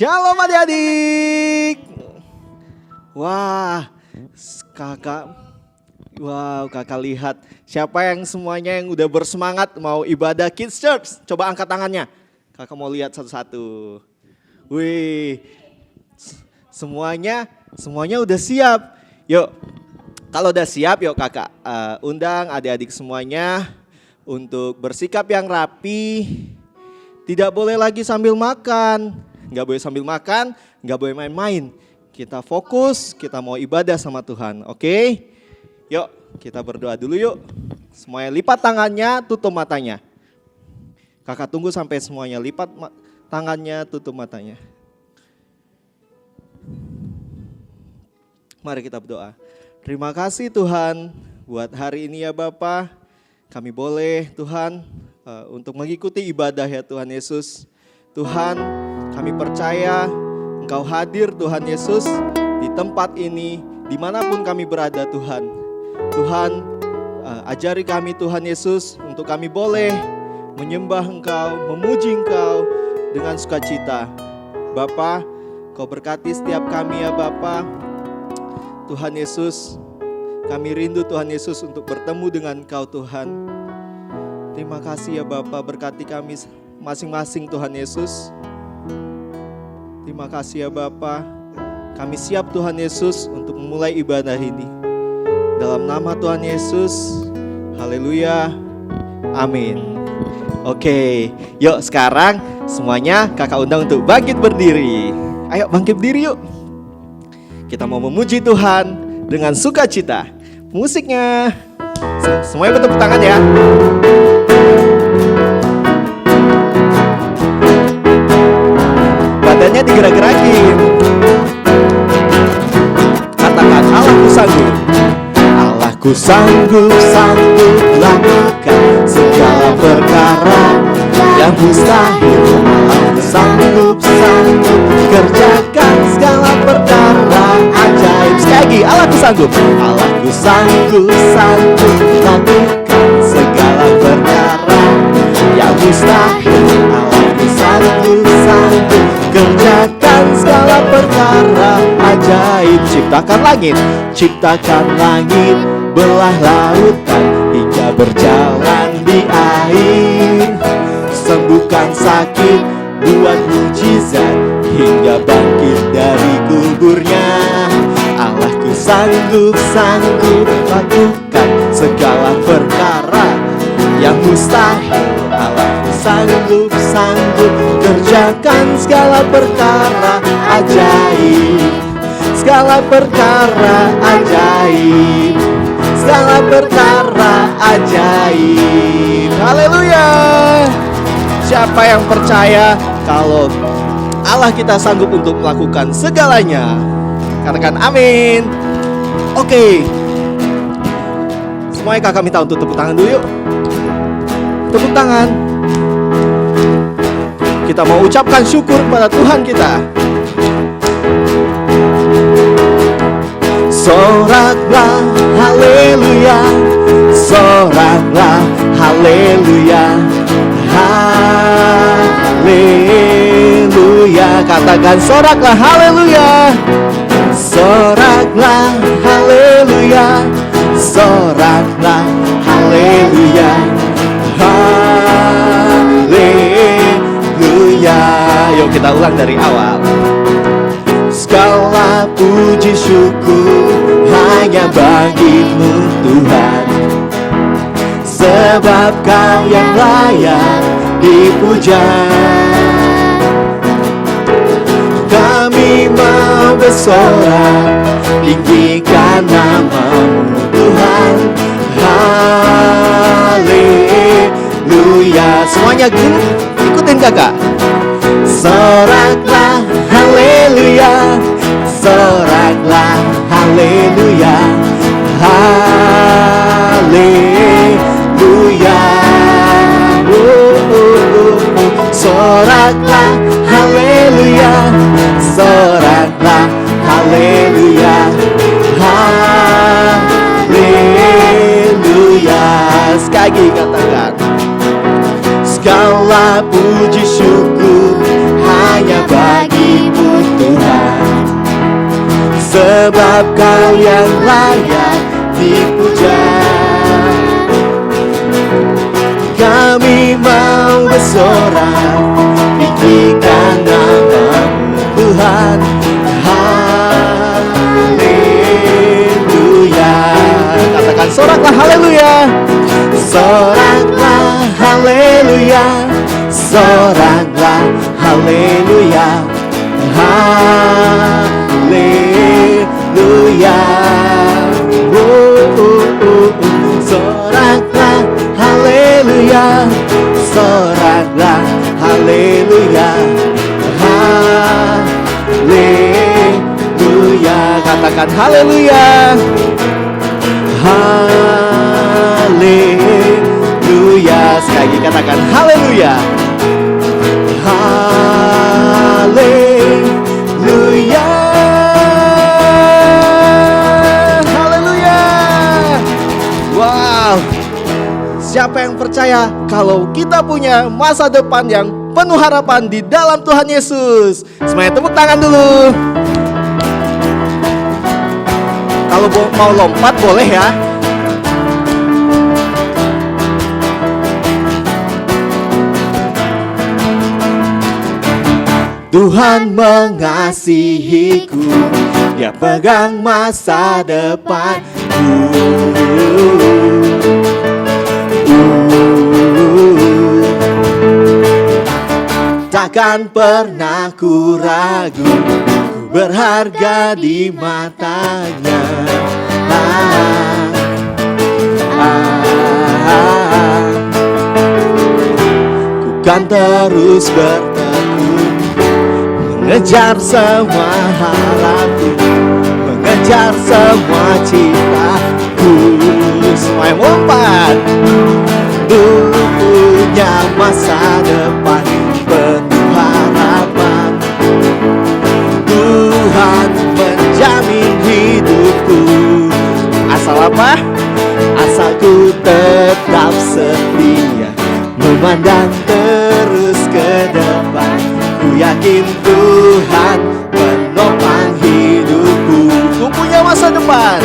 Shalom adik-adik. Wah, kakak. Wow, kakak lihat siapa yang semuanya yang udah bersemangat mau ibadah Kids Church. Coba angkat tangannya. Kakak mau lihat satu-satu. Wih, semuanya udah siap. Yuk, kalau udah siap yuk kakak undang adik-adik semuanya untuk bersikap yang rapi. Tidak boleh lagi sambil makan. Nggak boleh sambil makan, nggak boleh main-main. Kita fokus, kita mau ibadah sama Tuhan, oke? Yuk, kita berdoa dulu yuk. Semuanya lipat tangannya, tutup matanya. Kakak tunggu sampai semuanya lipat tangannya, tutup matanya. Mari kita berdoa. Terima kasih Tuhan buat hari ini ya Bapa. Kami boleh Tuhan untuk mengikuti ibadah ya Tuhan Yesus. Tuhan, kami percaya Engkau hadir Tuhan Yesus di tempat ini, dimanapun kami berada Tuhan. Tuhan, ajari kami Tuhan Yesus untuk kami boleh menyembah Engkau, memuji Engkau dengan sukacita. Bapa, Kau berkati setiap kami ya Bapa. Tuhan Yesus, kami rindu Tuhan Yesus untuk bertemu dengan Engkau Tuhan. Terima kasih ya Bapa, berkati kami masing-masing Tuhan Yesus. Terima kasih ya Bapa. Kami siap Tuhan Yesus untuk memulai ibadah ini. Dalam nama Tuhan Yesus. Haleluya. Amin. Oke, yuk sekarang semuanya kakak undang untuk bangkit berdiri. Ayo bangkit berdiri yuk. Kita mau memuji Tuhan dengan sukacita. Musiknya. Semuanya bertepuk tangan ya. Badannya digerak-gerakin. Katakan Allahku sanggup. Allahku sanggup, sanggup lakukan segala perkara yang mustahil. Allahku sanggup, sanggup kerjakan segala perkara ajaib. Sekali lagi, Allahku sanggup. Allahku sanggup, sanggup lakukan segala perkara yang mustahil. Allahku sanggup, sanggup kerjakan segala perkara ajaib. Ciptakan langit, belah lautan hingga berjalan di air. Sembuhkan sakit, buat mujizat hingga bangkit dari kuburnya. Allahku sanggup, sanggup lakukan segala perkara yang mustahil. Allahku sanggup, sanggup kerjakan segala perkara ajaib. Segala perkara ajaib. Segala perkara ajaib. Haleluya. Siapa yang percaya kalau Allah kita sanggup untuk melakukan segalanya? Katakan amin. Oke. Semuanya kakak minta untuk tepuk tangan dulu yuk. Tepuk tangan. Kita mau ucapkan syukur kepada Tuhan kita. Soraklah haleluya, soraklah haleluya, haleluya. Katakan soraklah haleluya, soraklah haleluya, soraklah haleluya, haleluya. Yuk kita ulang dari awal. Segala puji syukur hanya bagimu Tuhan, sebab Kau yang layak dipuja. Kami mau bersorak, tinggikan nama-Mu Tuhan. Haleluya. Semuanya ikutin kakak. Soraklah haleluya, soraklah haleluya, haleluya. Soraklah haleluya, soraklah haleluya, haleluya. Sekali lagi katakan. Segala puji syukur hanya bagimu sebab Kau yang layak dipuja. Kami mau bersorak, tinggikan nama-Mu Tuhan. Haleluya. Katakan soraklah haleluya. Soraklah haleluya. Soraklah haleluya. Haleluya. Soraklah haleluya. Soraklah haleluya. Haleluya. Katakan haleluya. Haleluya. Sekali lagi katakan haleluya. Haleluya. Haleluya. Wow. Siapa yang percaya kalau kita punya masa depan yang penuh harapan di dalam Tuhan Yesus? Semuanya tepuk tangan dulu. Kalau mau lompat boleh ya. Tuhan mengasihiku, Dia pegang masa depanku. Takkan pernah ku ragu, ku berharga di matanya. Ku kan terus bertekun, mengejar semua harapku, mengejar semua citaku. Semuanya melompat. Ku punya masa depan penuh harapan. Tuhan menjamin hidupku. Asal apa? Asal ku tetap setia, memandang terus ke depan. Ku yakin Tuhan menopang hidupku. Ku punya masa depan.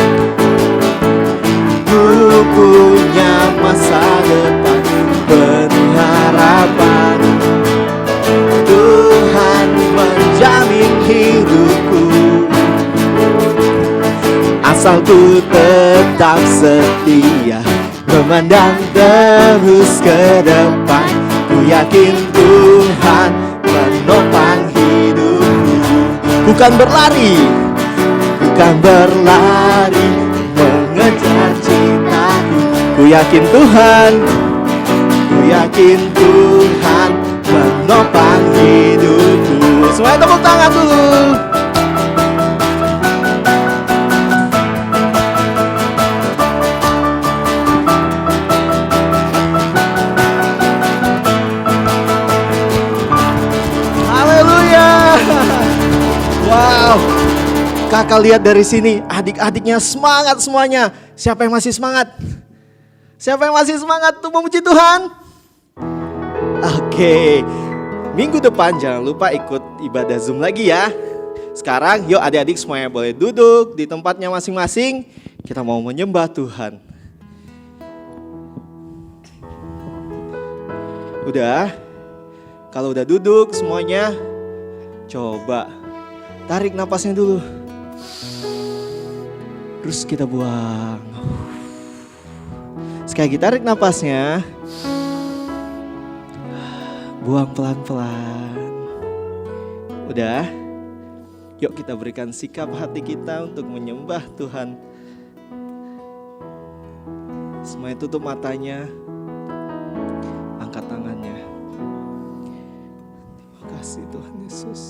Ku punya masa depan penuh harapan. Tuhan menjamin hidupku. Asal ku tetap setia, memandang terus ke depan. Ku yakin Tuhan menopang hidupku. Bukan berlari, bukan berlari mengejar cintaku. Ku yakin Tuhan, ku yakin Tuhan menopang hidupku. Semuanya tepuk tangan dulu. Wow, kakak lihat dari sini, adik-adiknya semangat semuanya. Siapa yang masih semangat? Siapa yang masih semangat untuk memuji Tuhan? Oke, minggu depan jangan lupa ikut ibadah Zoom lagi ya. Sekarang yuk adik-adik semuanya boleh duduk di tempatnya masing-masing. Kita mau menyembah Tuhan. Udah? Kalau udah duduk semuanya, coba tarik napasnya dulu. Terus kita buang. Sekali lagi tarik napasnya. Buang pelan-pelan. Udah? Yuk kita berikan sikap hati kita untuk menyembah Tuhan. Semuanya tutup matanya. Angkat tangannya. Terima kasih Tuhan Yesus.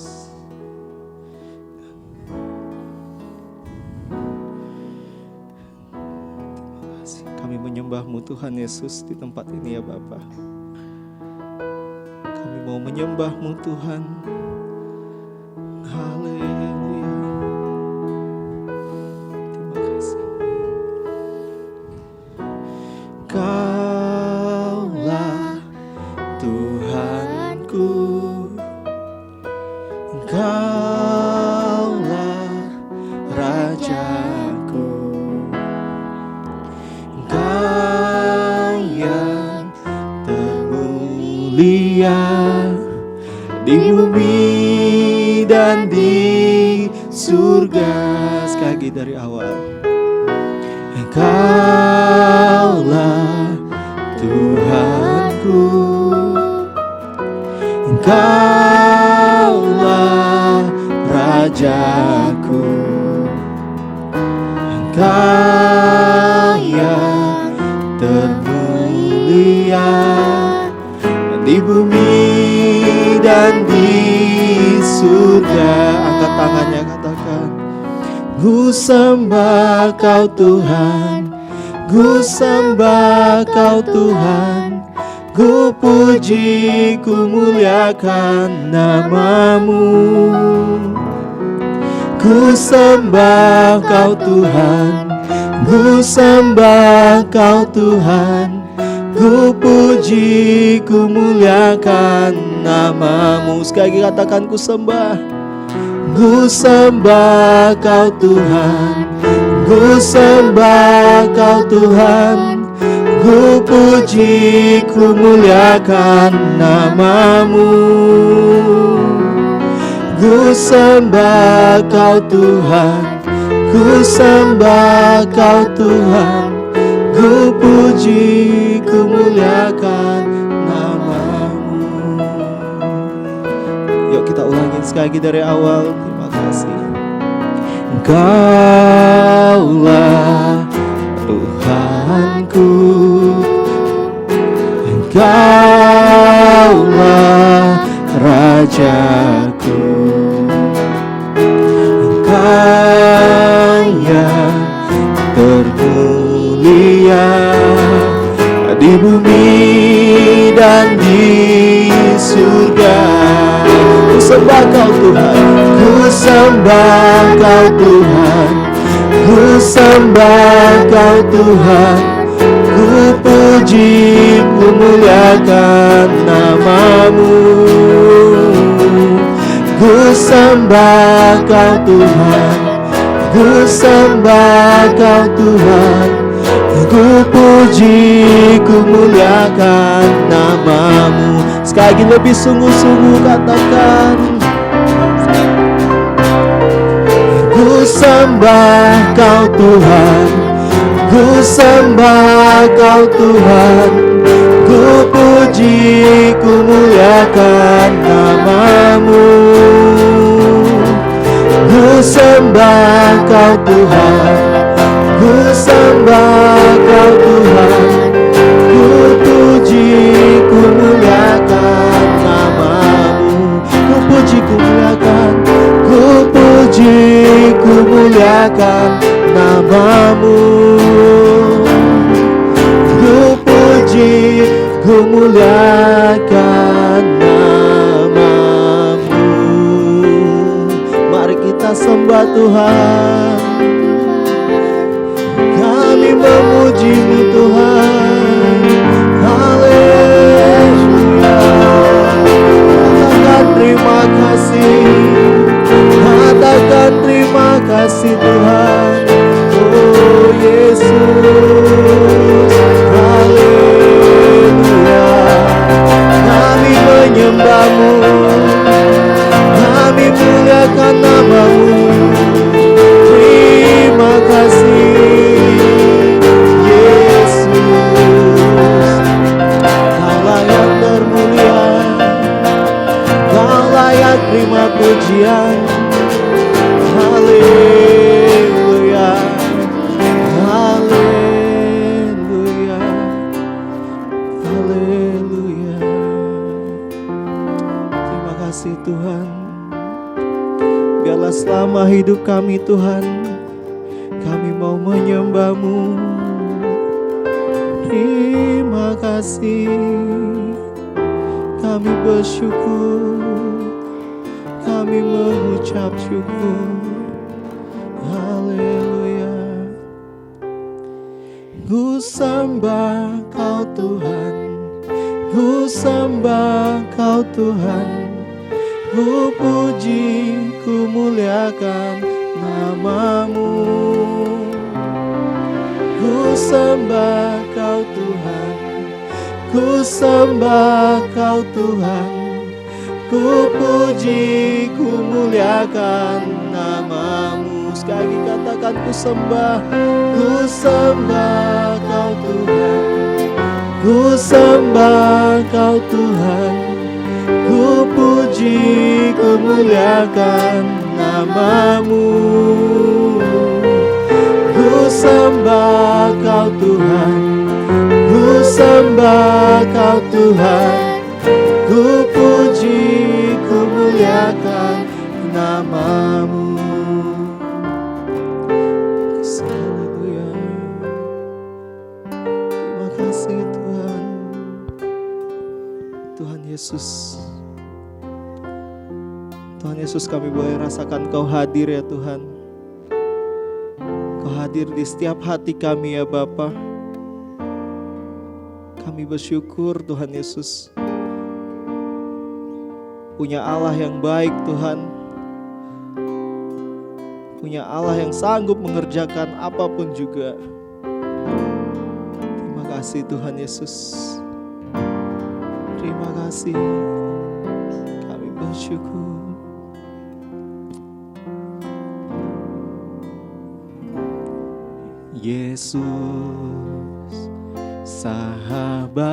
Kami menyembah-Mu Tuhan Yesus di tempat ini ya Bapa. Kami mau menyembah-Mu Tuhan. Haleluya. Terima kasih. Kaulah Tuhanku. Kaulah Raja. di bumi dan di surga. Sekali lagi dari awal. Engkaulah Tuhanku, Engkaulah Rajaku, Engkau yang termulia di bumi dan di surga. Angkat tangannya, katakan, ku sembah Kau Tuhan, ku sembah Kau Tuhan, ku puji, ku muliakan nama-Mu. Ku sembah Kau Tuhan, ku sembah Kau Tuhan, ku puji, ku muliakan nama-Mu. Sekali lagi katakan, ku sembah. Ku sembah Kau Tuhan, ku sembah Kau Tuhan, ku puji, ku muliakan nama-Mu. Ku sembah Kau Tuhan, ku sembah Kau Tuhan, ku puji, ku muliakan nama-Mu. Yuk kita ulangin sekali lagi dari awal. Terima kasih. Engkaulah Tuhanku, Engkaulah Rajaku, Engkau yang termulia di bumi dan di surga. Ku sembah Kau Tuhan, ku sembah Kau Tuhan, ku sembah Kau Tuhan, ku puji, ku muliakan nama-Mu. Ku sembah Kau Tuhan, ku sembah Kau Tuhan, ku puji, ku muliakan nama-Mu. Sekali lagi lebih sungguh-sungguh katakan, ku sembah Kau Tuhan, ku sembah Kau Tuhan, ku puji, ku muliakan nama-Mu. Ku sembah Kau Tuhan, ku sembah Kau Tuhan, ku puji, ku muliakan nama-Mu. Ku puji, ku muliakan, ku puji, ku muliakan nama-Mu. Ku puji, ku muliakan nama-Mu. Mari kita sembah Tuhan, kami memuji-Mu Tuhan. Haleluya. Katakan terima kasih, katakan terima kasih Tuhan. Oh Yesus, haleluya. Kami menyembah-Mu, kami muliakan nama-Mu. Terima kasih Yesus, Kaulah yang termulia, Kau layak terima pujian. Haleluya, haleluya, haleluya. Terima kasih Tuhan. Biarlah selama hidup kami Tuhan, kami mau menyembah-Mu. Terima kasih, kami bersyukur, kami mengucap syukur. Haleluya. Ku sembah Kau Tuhan, ku sembah Kau Tuhan, ku puji, ku muliakan nama-Mu. Ku sembah Kau Tuhan, ku sembah Kau Tuhan, Ku puji, ku muliakan nama-Mu. Sekali lagi katakan ku sembah Kau Tuhan. Ku sembah Kau Tuhan. Ku puji, ku muliakan nama-Mu. Ku sembah Kau Tuhan. Ku sembah Kau Tuhan. Ku puji, ku muliakan nama-Mu. Haleluya. Terima kasih Tuhan. Tuhan Yesus. Tuhan Yesus, kami boleh rasakan Kau hadir ya Tuhan. Kau hadir di setiap hati kami ya Bapa. Kami bersyukur Tuhan Yesus. Punya Allah yang baik Tuhan. Punya Allah yang sanggup mengerjakan apapun juga. Terima kasih Tuhan Yesus. Terima kasih. Kami bersyukur. Yesus, sahabatku,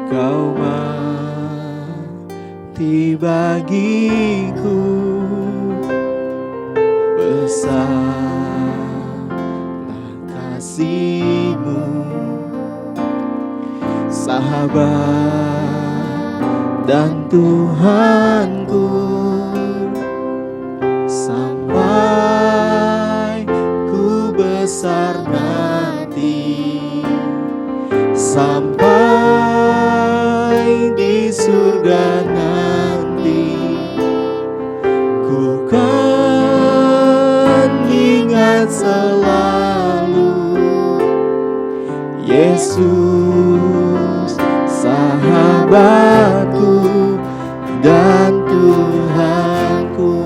Kau mati bagiku, besarlah kasih-Mu, sahabat dan Tuhanku, sampai ku besar nanti, sampai di surga nanti, ku kan ingat selalu Yesus, sahabatku dan Tuhanku.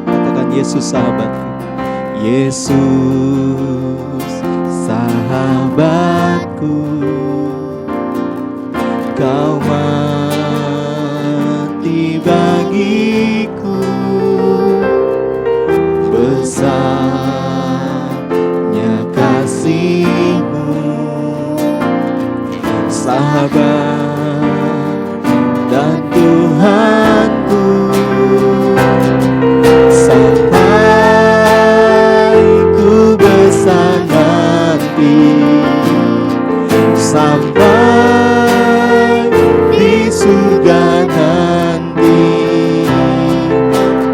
Katakan Yesus sahabatku. Yesus sahabatku, Kau mati bagiku, besarnya kasih-Mu, sahabat dan Tuhanku, sampai ku besar nanti, sampai di surga nanti,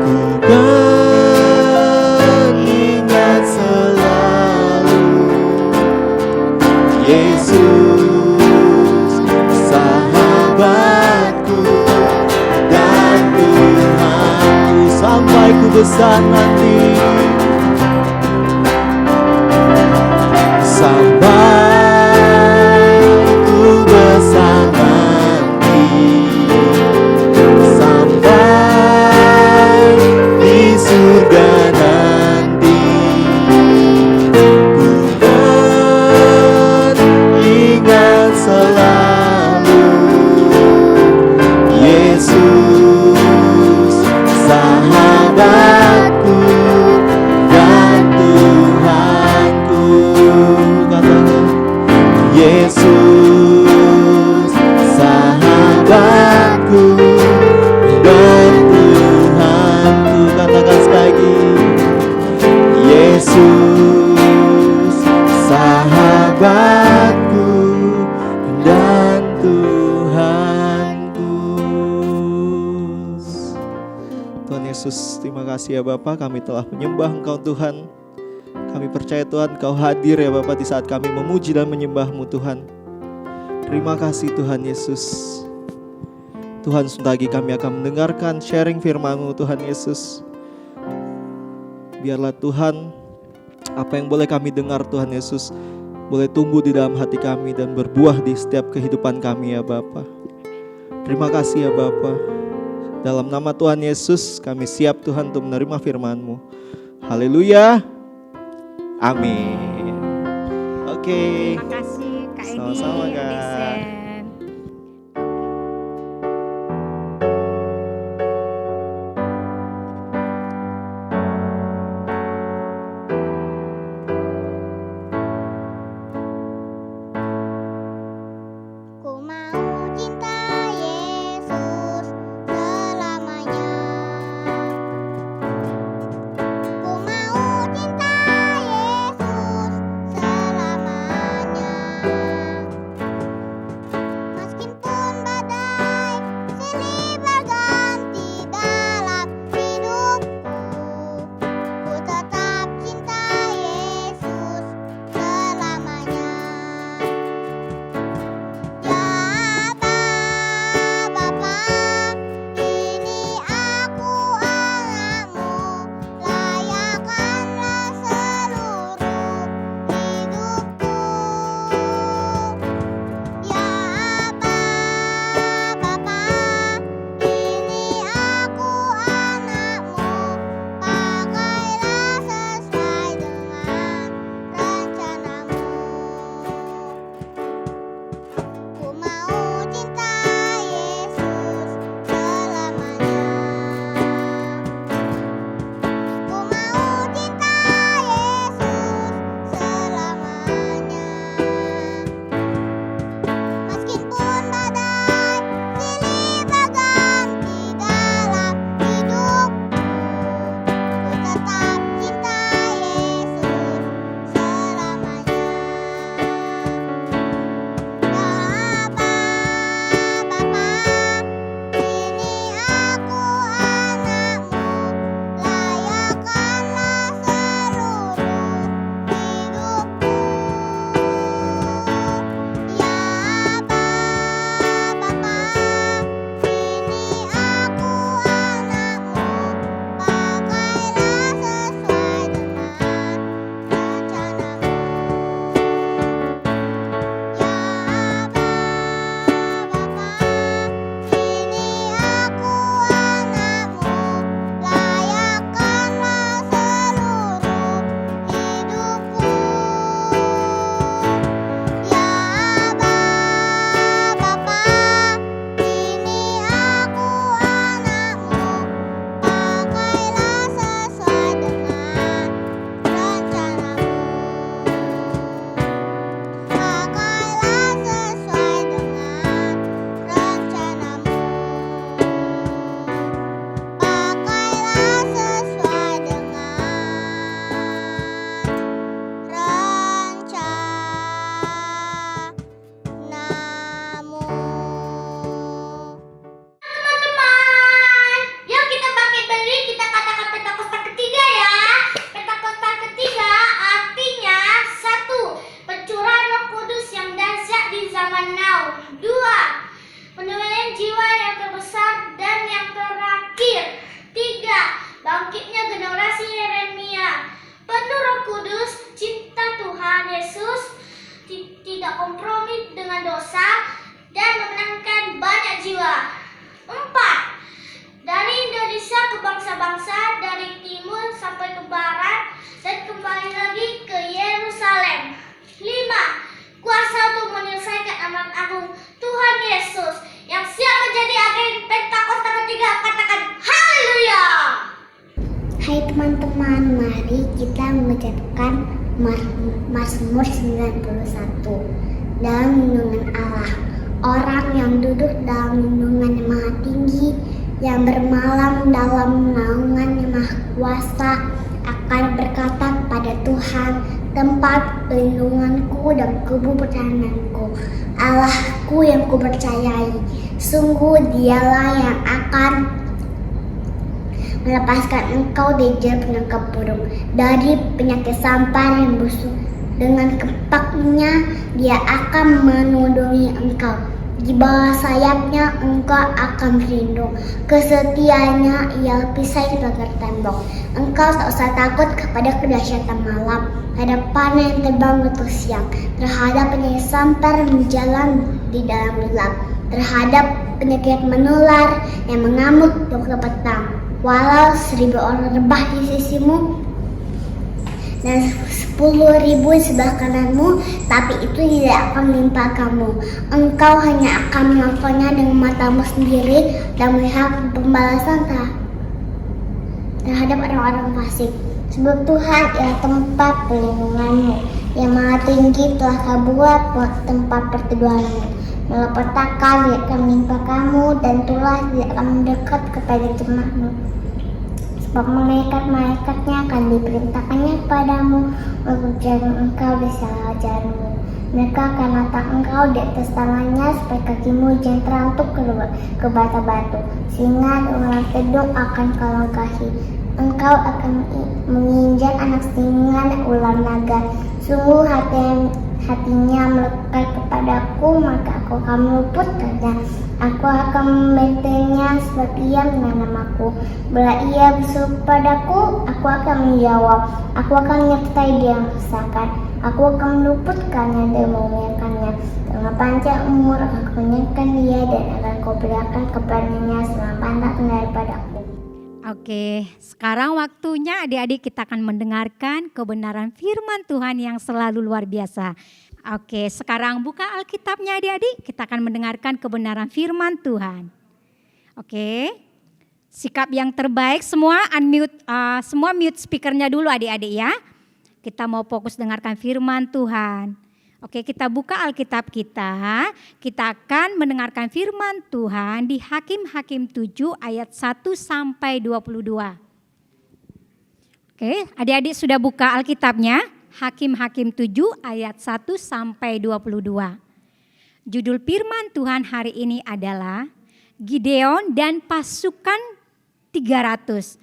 ku kan ingat selalu Yesus, sahabatku dan Tuhanku, sampai ku besar nanti, sampai ku besar nanti, sampai di surga nanti, ku kan ingat selalu Yesus, sahabatku dan Tuhanku. Katakan Yesus, sahabatku dan Tuhanku. Katakan sekali lagi, Yesus, sahabatku dan Tuhanku. Tuhan Yesus, terima kasih ya Bapa, kami telah menyembah Engkau Tuhan. Kami percaya Tuhan Kau hadir ya Bapa di saat kami memuji dan menyembah-Mu Tuhan. Terima kasih Tuhan Yesus. Tuhan, sebentar lagi kami akan mendengarkan sharing firman-Mu Tuhan Yesus. Biarlah Tuhan, apa yang boleh kami dengar Tuhan Yesus, boleh tumbuh di dalam hati kami dan berbuah di setiap kehidupan kami ya Bapa. Terima kasih ya Bapa. Dalam nama Tuhan Yesus kami siap Tuhan untuk menerima firman-Mu. Haleluya. Amin. Oke. Terima kasih Kak Sama-sama, Kak. Desen. Ku mau cinta Yesus selamanya. Ku mau cinta Yesus selamanya. Meskipun badai silih berganti dalam hidupku, ku tetap cinta Yesus selamanya. Ya Bapa, ini aku anakmu, layakkanlah seluruh hidupku. Ya Bapa, ini aku anakmu, pakailah sesuai dengan rencanamu. Ku mau cinta Yesus selamanya. Ku mau cinta Yesus selamanya. Meskipun badai silih berganti dalam hidupku, ku tetap cinta Yesus selamanya. Ya Bapa, ini aku anakmu, layakkanlah seluruh hidupku. Ya Bapa, ini aku anakmu, pakailah sesuai dengan rencanamu. Ya Bapa, ini aku anakmu, layakkanlah seluruh hidupku. Ya Bapa, ini aku anakmu, pakailah sesuai dengan rencanamu. Pakailah sesuai dengan rencanamu. Pakailah sesuai dengan rencanamu. Teman-teman, yuk kita bangkit berdiri, kita katakan Pentakosta ketiga ya. Pentakosta ketiga artinya 1. Pencurahan Roh Kudus yang dahsyat di zaman now. 2. Penuaian jiwa yang terbesar dan yang terakhir. 3. Bangkitnya generasi Yeremia. Penuh Roh Kudus, cinta Tuhan Yesus, tidak kompromi dengan dosa, dan memenangkan banyak jiwa. 4. Dari Indonesia ke bangsa-bangsa, dari timur sampai ke barat, dan kembali lagi ke Yerusalem. 5. Kuasa untuk menyelesaikan amanat agung Tuhan Yesus yang siap menjadi agen Pentakosta ketiga. Katakan haleluya. Hai teman-teman, mari kita mengucapkan Mazmur 91 dalam lindungan Allah. Orang yang duduk dalam lindungan yang maha tinggi, yang bermalam dalam naungan yang maha kuasa, akan berkata kepada Tuhan, tempat perlindunganku dan kubu pertahananku, Allahku yang kupercayai. Sungguh dialah yang akan melepaskan engkau dari jerat penangkap burung, dari penyakit sampar yang busuk. Dengan kepaknya dia akan menudungi engkau. Di bawah sayapnya engkau akan berlindung. Kesetiaannya ia pisai pagar tembok. Engkau tak usah takut kepada kedahsyatan malam, terhadap panah yang terbang waktu siang, terhadap penyakit sampar yang berjalan di dalam gelap, terhadap penyakit menular yang mengamuk waktu petang. Walau 1000 orang rebah di sisimu dan 10.000 sebelah kananmu, tapi itu tidak akan menimpa kamu. Engkau hanya akan menontonnya dengan matamu sendiri dan melihat pembalasan terhadap orang-orang fasik. Sebab Tuhan ialah tempat perlindunganmu, yang maha tinggi telah kau buat tempat perteduhanmu. Malapetaka tidak akan menimpa kamu, dan tulah tidak akan mendekat kepada jemaatmu. Sebab malaikat-malaikatnya akan diperintahkannya kepadamu untuk jaga engkau di segala jalanmu. Mereka akan letak engkau di atas tangannya supaya kakimu jangan terantuk ke batu-batu, sehingga ular kedung akan kau langkahi. Engkau akan menginjak anak singa dan ular naga. Sungguh hatinya melekat kepadaku, maka aku akan meluputkannya. Aku akan membentengnya sebab ia mengenal aku. Bila ia berseru padaku, aku akan menjawab. Aku akan menyertai dia yang kesakan. Aku akan meluputkannya dan memuliakannya. Dengan panjang umur akan kunyahkan dia, dan akan kau berikan kepadanya selamatan daripadaku. Oke, sekarang waktunya adik-adik kita akan mendengarkan kebenaran firman Tuhan yang selalu luar biasa. Oke, sekarang buka Alkitabnya adik-adik, kita akan mendengarkan kebenaran firman Tuhan. Oke, sikap yang terbaik semua unmute, semua mute speakernya dulu adik-adik ya. Kita mau fokus dengarkan firman Tuhan. Oke, kita buka Alkitab kita akan mendengarkan firman Tuhan di Hakim-Hakim 7 ayat 1 sampai 22. Oke, adik-adik sudah buka Alkitabnya? Hakim-Hakim 7 ayat 1 sampai 22. Judul firman Tuhan hari ini adalah Gideon dan pasukan 300.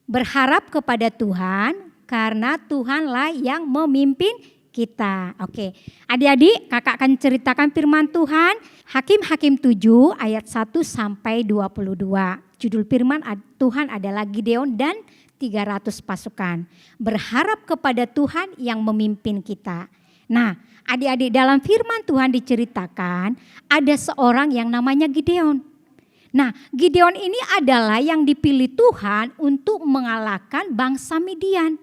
Berharap kepada Tuhan karena Tuhanlah yang memimpin kita. Oke, adik-adik kakak akan ceritakan firman Tuhan Hakim-Hakim 7 ayat 1 sampai 22. Judul firman Tuhan adalah Gideon dan 300 pasukan. Berharap kepada Tuhan yang memimpin kita. Nah, adik-adik dalam firman Tuhan diceritakan ada seorang yang namanya Gideon. Nah, Gideon ini adalah yang dipilih Tuhan untuk mengalahkan bangsa Midian.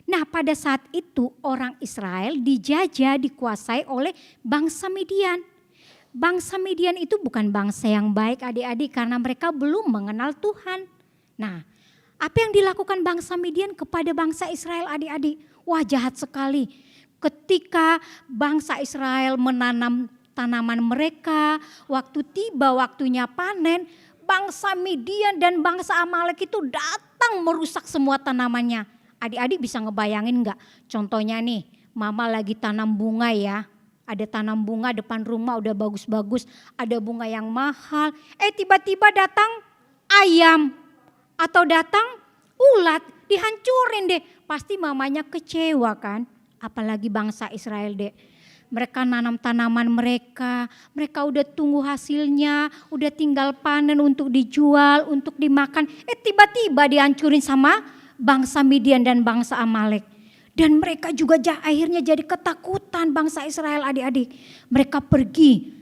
Nah, pada saat itu orang Israel dijajah, dikuasai oleh bangsa Midian. Bangsa Midian itu bukan bangsa yang baik adik-adik karena mereka belum mengenal Tuhan. Nah, apa yang dilakukan bangsa Midian kepada bangsa Israel adik-adik? Wah, jahat sekali. Ketika bangsa Israel menanam tanaman mereka, waktu tiba waktunya panen, bangsa Midian dan bangsa Amalek itu datang merusak semua tanamannya. Adik-adik bisa ngebayangin enggak? Contohnya nih, mama lagi tanam bunga ya. Ada tanam bunga depan rumah udah bagus-bagus, ada bunga yang mahal. Tiba-tiba datang ayam atau datang ulat, dihancurin deh. Pasti mamanya kecewa kan? Apalagi bangsa Israel deh. Mereka nanam tanaman mereka udah tunggu hasilnya, udah tinggal panen untuk dijual, untuk dimakan. Tiba-tiba dihancurin sama bangsa Midian dan bangsa Amalek. Dan mereka juga akhirnya jadi ketakutan bangsa Israel adik-adik. Mereka pergi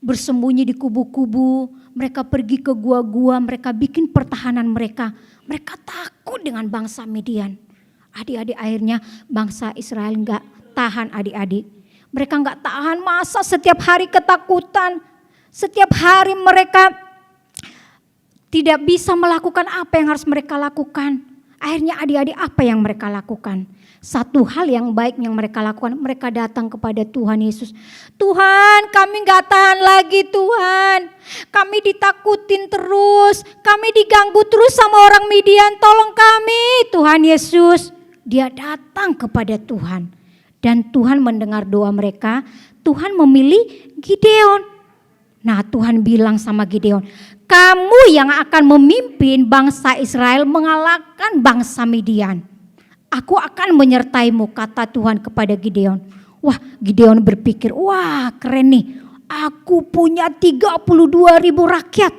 bersembunyi di kubu-kubu, mereka pergi ke gua-gua, mereka bikin pertahanan mereka. Mereka takut dengan bangsa Midian. Adik-adik akhirnya bangsa Israel enggak tahan adik-adik. Mereka enggak tahan, masa setiap hari ketakutan. Setiap hari mereka tidak bisa melakukan apa yang harus mereka lakukan. Akhirnya adik-adik apa yang mereka lakukan? Satu hal yang baik yang mereka lakukan, mereka datang kepada Tuhan Yesus. Tuhan, kami gak tahan lagi Tuhan. Kami ditakutin terus, kami diganggu terus sama orang Midian, tolong kami Tuhan Yesus. Dia datang kepada Tuhan. Dan Tuhan mendengar doa mereka, Tuhan memilih Gideon. Nah, Tuhan bilang sama Gideon, kamu yang akan memimpin bangsa Israel mengalahkan bangsa Midian. Aku akan menyertaimu, kata Tuhan kepada Gideon. Wah, Gideon berpikir, wah keren nih. Aku punya 32.000 rakyat.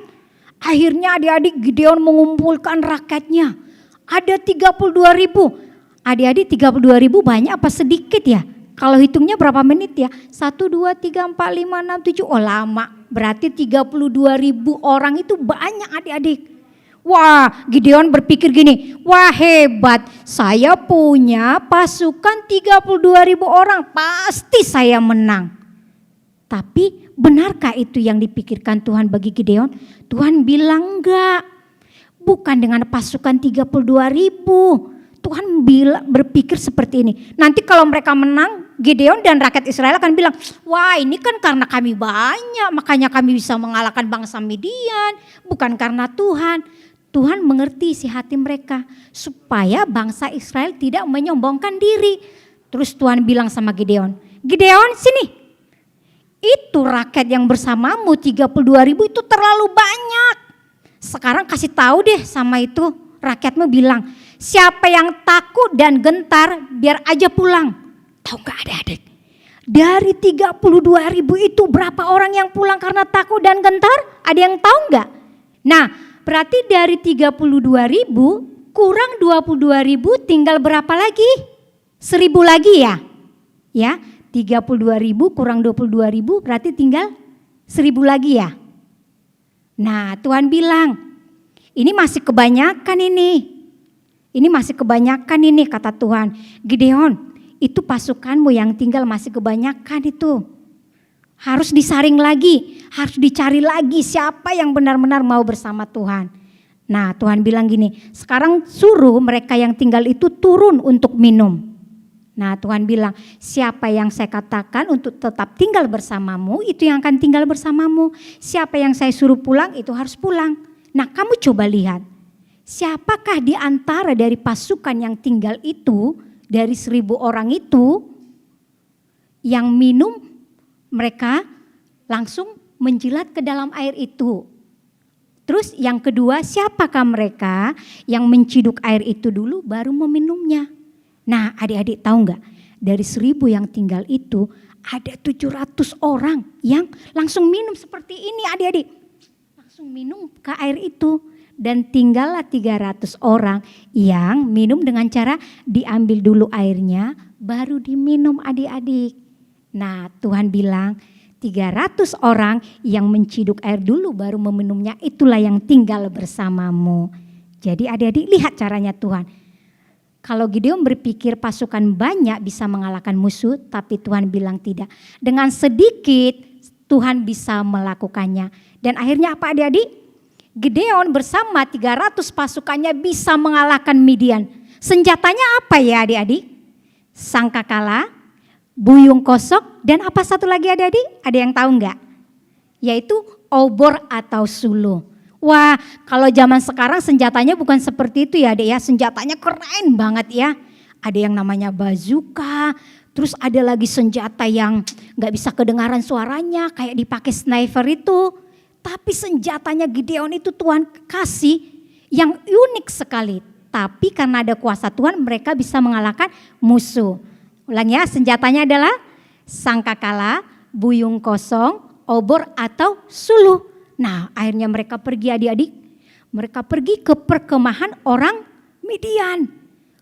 Akhirnya adik-adik Gideon mengumpulkan rakyatnya. Ada 32.000. Adik-adik 32.000 banyak apa sedikit ya? Kalau hitungnya berapa menit ya? 1, 2, 3, 4, 5, 6, 7. Oh lama. Berarti 32.000 orang itu banyak adik-adik. Wah, Gideon berpikir gini, wah hebat, saya punya pasukan 32.000 orang, pasti saya menang. Tapi benarkah itu yang dipikirkan Tuhan bagi Gideon? Tuhan bilang enggak, bukan dengan pasukan 32.000. Tuhan berpikir seperti ini. Nanti kalau mereka menang, Gideon dan rakyat Israel akan bilang, wah ini kan karena kami banyak, makanya kami bisa mengalahkan bangsa Midian. Bukan karena Tuhan. Tuhan mengerti isi hati mereka, supaya bangsa Israel tidak menyombongkan diri. Terus Tuhan bilang sama Gideon, Gideon sini. Itu rakyat yang bersamamu 32.000 itu terlalu banyak. Sekarang kasih tahu deh sama itu rakyatmu, bilang, siapa yang takut dan gentar biar aja pulang. Tahu gak adik-adik? Dari 32.000 itu berapa orang yang pulang karena takut dan gentar? Ada yang tahu gak? Nah berarti dari 32.000 kurang 22.000 tinggal berapa lagi? 1.000 lagi ya? Ya, 32.000 kurang 22.000 berarti tinggal 1.000 lagi ya? Nah Tuhan bilang, ini masih kebanyakan ini. Ini masih kebanyakan ini kata Tuhan. Gideon, itu pasukanmu yang tinggal masih kebanyakan itu. Harus disaring lagi, harus dicari lagi siapa yang benar-benar mau bersama Tuhan. Nah Tuhan bilang gini, sekarang suruh mereka yang tinggal itu turun untuk minum. Nah Tuhan bilang, siapa yang saya katakan untuk tetap tinggal bersamamu, itu yang akan tinggal bersamamu. Siapa yang saya suruh pulang, itu harus pulang. Nah kamu coba lihat. Siapakah di antara dari pasukan yang tinggal itu, dari 1.000 orang itu, yang minum mereka langsung menjilat ke dalam air itu. Terus yang kedua, siapakah mereka yang menciduk air itu dulu baru meminumnya. Nah adik-adik tahu enggak, dari 1.000 yang tinggal itu ada 700 orang yang langsung minum seperti ini adik-adik. Langsung minum ke air itu. Dan tinggallah 300 orang yang minum dengan cara diambil dulu airnya baru diminum adik-adik. Nah Tuhan bilang 300 orang yang menciduk air dulu baru meminumnya, itulah yang tinggal bersamamu. Jadi adik-adik lihat caranya Tuhan. Kalau Gideon berpikir pasukan banyak bisa mengalahkan musuh, tapi Tuhan bilang tidak. Dengan sedikit Tuhan bisa melakukannya. Dan akhirnya apa adik-adik? Gideon bersama 300 pasukannya bisa mengalahkan Midian. Senjatanya apa ya adik-adik? Sangkakala, buyung kosok, dan apa satu lagi adik-adik? Ada yang tahu enggak? Yaitu obor atau suluh. Wah, kalau zaman sekarang senjatanya bukan seperti itu ya adik ya. Senjatanya keren banget ya. Ada yang namanya bazooka, terus ada lagi senjata yang gak bisa kedengaran suaranya kayak dipakai sniper itu. Tapi senjatanya Gideon itu Tuhan kasih yang unik sekali. Tapi karena ada kuasa Tuhan mereka bisa mengalahkan musuh. Ulang ya, senjatanya adalah sangkakala, buyung kosong, obor atau suluh. Nah akhirnya mereka pergi adik-adik. Mereka pergi ke perkemahan orang Midian.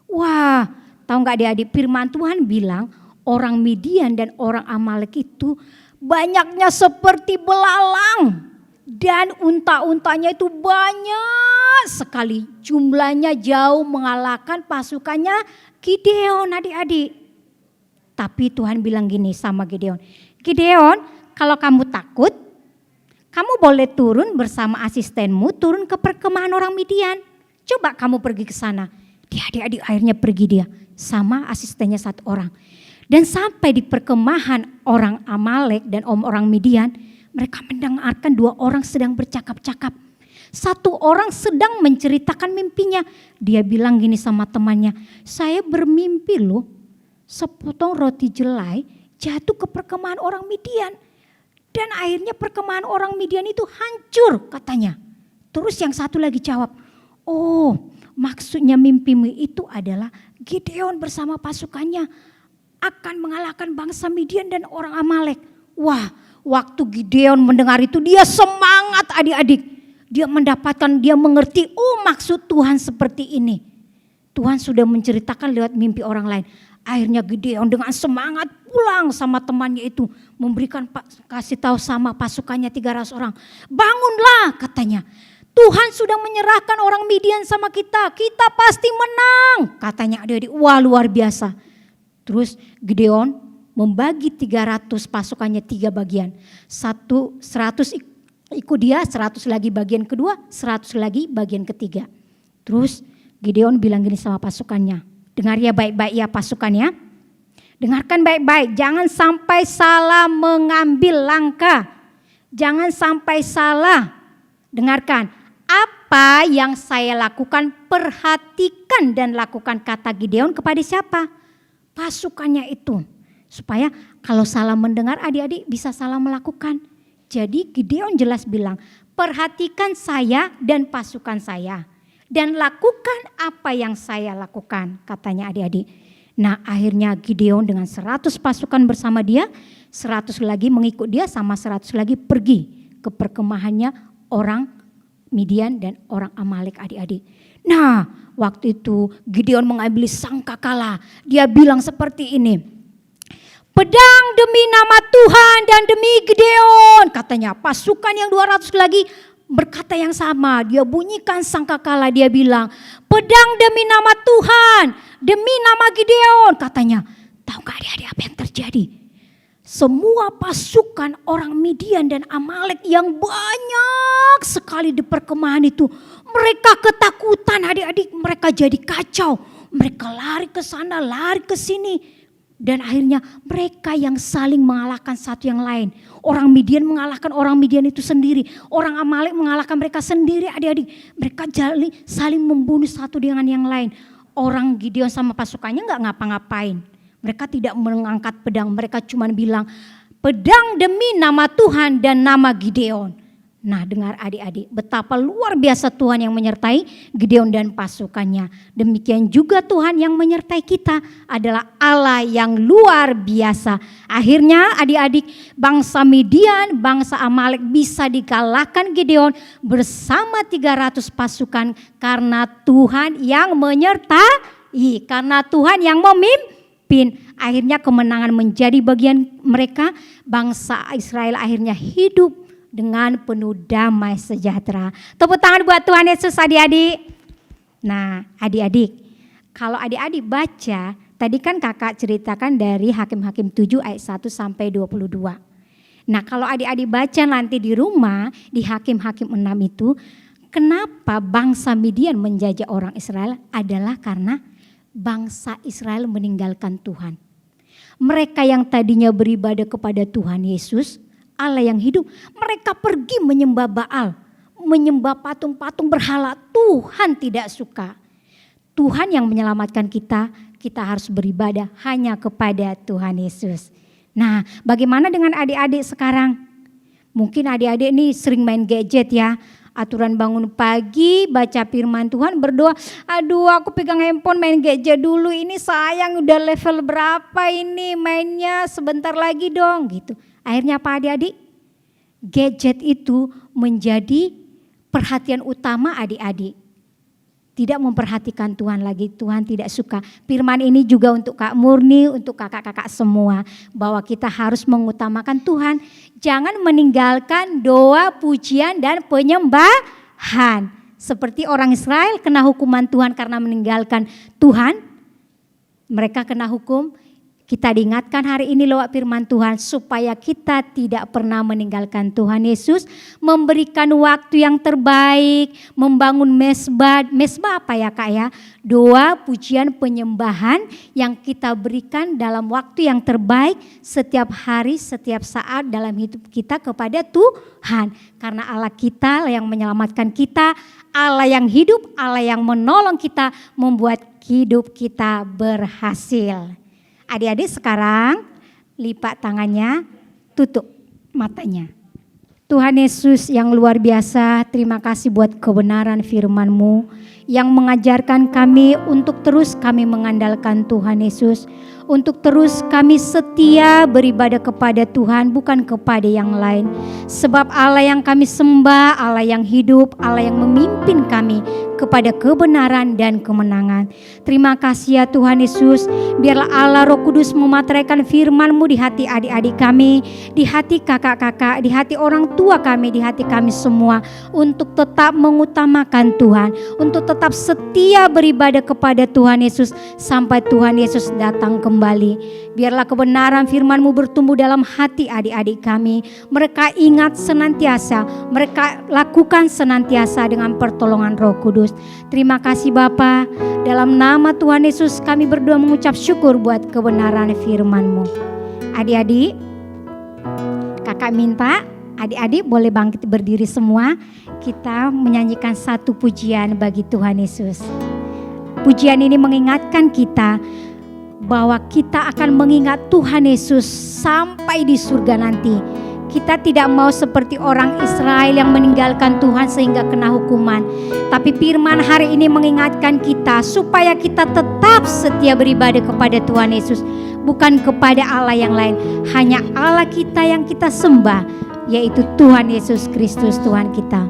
Wah, tahu gak adik-adik, firman Tuhan bilang orang Midian dan orang Amalek itu banyaknya seperti belalang. Dan unta-untanya itu banyak sekali, jumlahnya jauh mengalahkan pasukannya Gideon adik-adik. Tapi Tuhan bilang gini sama Gideon, Gideon kalau kamu takut, kamu boleh turun bersama asistenmu, turun ke perkemahan orang Midian. Coba kamu pergi ke sana. Dia adik-adik akhirnya pergi dia sama asistennya 1 orang. Dan sampai di perkemahan orang Amalek dan orang Midian, mereka mendengarkan 2 orang sedang bercakap-cakap. 1 orang sedang menceritakan mimpinya. Dia bilang gini sama temannya, saya bermimpi loh, sepotong roti jelai jatuh ke perkemahan orang Midian. Dan akhirnya perkemahan orang Midian itu hancur katanya. Terus yang satu lagi jawab, oh maksudnya mimpimu itu adalah Gideon bersama pasukannya akan mengalahkan bangsa Midian dan orang Amalek. Wah, waktu Gideon mendengar itu dia semangat adik-adik. Dia mendapatkan, dia mengerti, oh maksud Tuhan seperti ini. Tuhan sudah menceritakan lewat mimpi orang lain. Akhirnya Gideon dengan semangat pulang sama temannya itu. Memberikan, kasih tahu sama pasukannya 300 orang. Bangunlah katanya. Tuhan sudah menyerahkan orang Midian sama kita. Kita pasti menang. Katanya adik-adik, wah luar biasa. Terus Gideon membagi 300 pasukannya 3 bagian. 100 ikut dia, 100 lagi bagian kedua, 100 lagi bagian ketiga. Terus Gideon bilang gini sama pasukannya. Dengar ya baik-baik ya pasukannya. Dengarkan baik-baik, jangan sampai salah mengambil langkah. Jangan sampai salah. Dengarkan, apa yang saya lakukan perhatikan dan lakukan, kata Gideon kepada siapa? Pasukannya itu. Supaya kalau salah mendengar adik-adik bisa salah melakukan. Jadi Gideon jelas bilang, perhatikan saya dan pasukan saya. Dan lakukan apa yang saya lakukan, katanya adik-adik. Nah akhirnya Gideon dengan 100 pasukan bersama dia, 100 lagi mengikut dia sama 100 lagi pergi ke perkemahannya orang Midian dan orang Amalek adik-adik. Nah waktu itu Gideon mengambil sangkakala, dia bilang seperti ini. Pedang demi nama Tuhan dan demi Gideon, katanya. Pasukan yang 200 lagi berkata yang sama, dia bunyikan sangkakala, dia bilang, pedang demi nama Tuhan, demi nama Gideon, katanya. Tahu gak adik-adik apa yang terjadi? Semua pasukan orang Midian dan Amalek yang banyak sekali di perkemahan itu, mereka ketakutan adik-adik, mereka jadi kacau, mereka lari ke sana, lari ke sini. Dan akhirnya mereka yang saling mengalahkan satu yang lain. Orang Midian mengalahkan orang Midian itu sendiri. Orang Amalek mengalahkan mereka sendiri adik-adik. Mereka saling membunuh satu dengan yang lain. Orang Gideon sama pasukannya gak ngapa-ngapain. Mereka tidak mengangkat pedang. Mereka cuma bilang pedang demi nama Tuhan dan nama Gideon. Nah dengar adik-adik, betapa luar biasa Tuhan yang menyertai Gideon dan pasukannya. Demikian juga Tuhan yang menyertai kita adalah Allah yang luar biasa. Akhirnya adik-adik, bangsa Midian, bangsa Amalek bisa dikalahkan Gideon bersama 300 pasukan karena Tuhan yang menyertai, karena Tuhan yang memimpin. Akhirnya kemenangan menjadi bagian mereka, bangsa Israel akhirnya hidup dengan penuh damai sejahtera. Tepuk tangan buat Tuhan Yesus adik-adik. Nah adik-adik, kalau adik-adik baca, tadi kan kakak ceritakan dari Hakim-Hakim 7 ayat 1 sampai 22. Nah kalau adik-adik baca nanti di rumah, di Hakim-Hakim 6 itu, kenapa bangsa Midian menjajah orang Israel adalah karena bangsa Israel meninggalkan Tuhan. Mereka yang tadinya beribadah kepada Tuhan Yesus, Allah yang hidup, mereka pergi menyembah Baal, menyembah patung-patung berhala. Tuhan tidak suka. Tuhan yang menyelamatkan kita, kita harus beribadah hanya kepada Tuhan Yesus. Nah, bagaimana dengan adik-adik sekarang? Mungkin adik-adik ini sering main gadget ya. Aturan bangun pagi, baca firman Tuhan, berdoa, aduh aku pegang handphone main gadget dulu, ini sayang udah level berapa ini mainnya, sebentar lagi dong gitu. Akhirnya apa adik-adik? Gadget itu menjadi perhatian utama adik-adik. Tidak memperhatikan Tuhan lagi, Tuhan tidak suka. Firman ini juga untuk Kak Murni, untuk kakak-kakak semua. Bahwa kita harus mengutamakan Tuhan. Jangan meninggalkan doa, pujian dan penyembahan. Seperti orang Israel kena hukuman Tuhan karena meninggalkan Tuhan. Mereka kena hukum. Kita diingatkan hari ini lewat firman Tuhan supaya kita tidak pernah meninggalkan Tuhan Yesus, memberikan waktu yang terbaik, membangun mesbah. Mesbah apa ya Kak ya? Doa, pujian, penyembahan yang kita berikan dalam waktu yang terbaik setiap hari, setiap saat dalam hidup kita kepada Tuhan. Karena Allah kita yang menyelamatkan kita, Allah yang hidup, Allah yang menolong kita, membuat hidup kita berhasil. Adik-adik sekarang lipat tangannya, tutup matanya. Tuhan Yesus yang luar biasa, terima kasih buat kebenaran firman-Mu yang mengajarkan kami untuk terus kami mengandalkan Tuhan Yesus, untuk terus kami setia beribadah kepada Tuhan, bukan kepada yang lain. Sebab Allah yang kami sembah, Allah yang hidup, Allah yang memimpin kami kepada kebenaran dan kemenangan. Terima kasih ya Tuhan Yesus, biarlah Allah Roh Kudus memateraikan firman-Mu di hati adik-adik kami, di hati kakak-kakak, di hati orang tua kami, di hati kami semua, untuk tetap mengutamakan Tuhan, untuk tetap setia beribadah kepada Tuhan Yesus sampai Tuhan Yesus datang kembali. Biarlah kebenaran firman-Mu bertumbuh dalam hati adik-adik kami. Mereka ingat senantiasa, mereka lakukan senantiasa dengan pertolongan Roh Kudus. Terima kasih Bapa. Dalam nama Tuhan Yesus kami berdoa mengucap syukur buat kebenaran firman-Mu. Adik-adik, kakak minta adik-adik boleh bangkit berdiri semua. Kita menyanyikan satu pujian bagi Tuhan Yesus. Pujian ini mengingatkan kita bahwa kita akan mengingat Tuhan Yesus sampai di surga nanti. Kita tidak mau seperti orang Israel yang meninggalkan Tuhan sehingga kena hukuman. Tapi firman hari ini mengingatkan kita supaya kita tetap setia beribadah kepada Tuhan Yesus, bukan kepada Allah yang lain. Hanya Allah kita yang kita sembah, yaitu Tuhan Yesus Kristus Tuhan kita.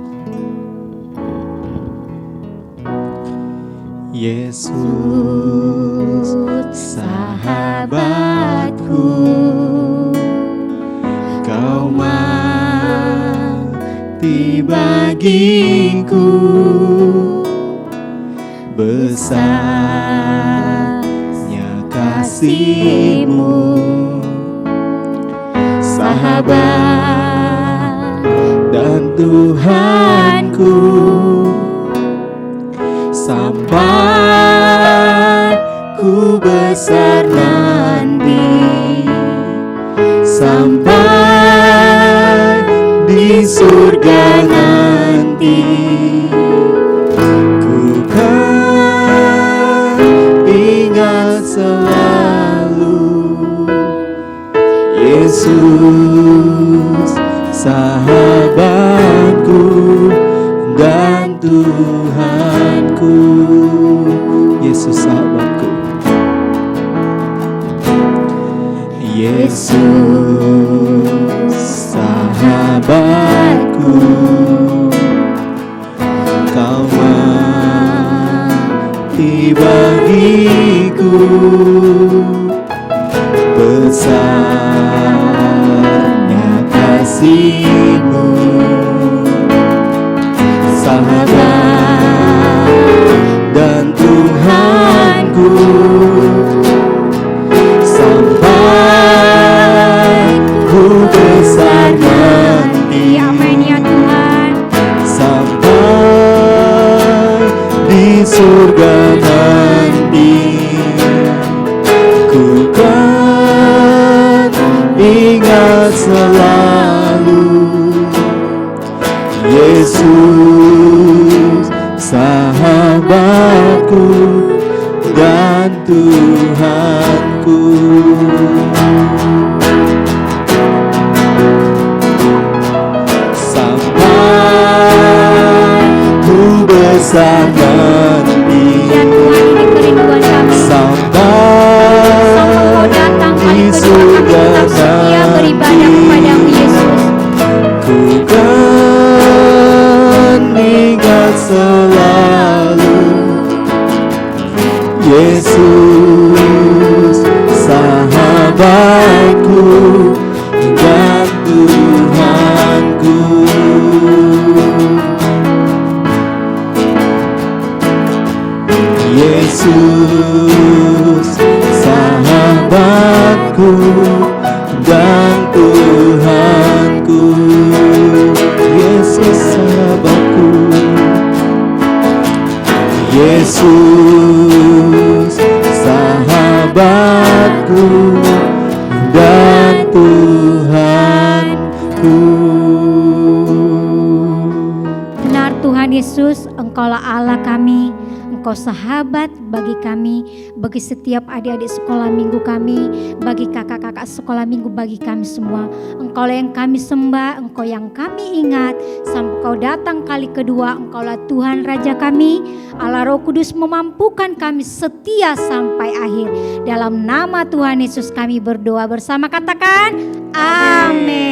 Yesus sahabatku, Kau mati bagiku, besarnya kasih-Mu, sahabat dan Tuhanku, sampai ku besar nanti, sampai di surga nanti, ku kan ingat selalu Yesus sahabatku dan Tuhanku. Yesus sahabatku, Yesus sahabatku, Kau mati bagiku, besarnya kasih-Mu, sahabat dan Tuhanku, sampai ku besar nanti. Amin ya Tuhan. Sampai di surga nanti, ku kan ingat selalu Yesus sahabatku dan Tuhanku. Sampai ku besar nanti, Ya Tuhan, ini kerinduan kami. sampai Kau datang di kali kedua, kami surga tetap setia beribadah nanti, kepadamu Yesus. ku kan ingat selalu Yesus sahabatku dan Tuhanku. Yesus sahabatku dan Tuhanku. Yesus sahabatku, Yesus sahabatku dan Tuhanku. Benar Tuhan Yesus, Engkaulah Allah kami, Engkau sahabat bagi kami, bagi setiap adik-adik sekolah minggu kami, bagi kakak-kakak sekolah minggu, bagi kami semua. Engkau yang kami sembah, Engkau yang kami ingat, sampai Kau datang kali kedua. Engkaulah Tuhan Raja kami, Allah Roh Kudus memampukan kami setia sampai akhir. Dalam nama Tuhan Yesus kami berdoa bersama, katakan amin.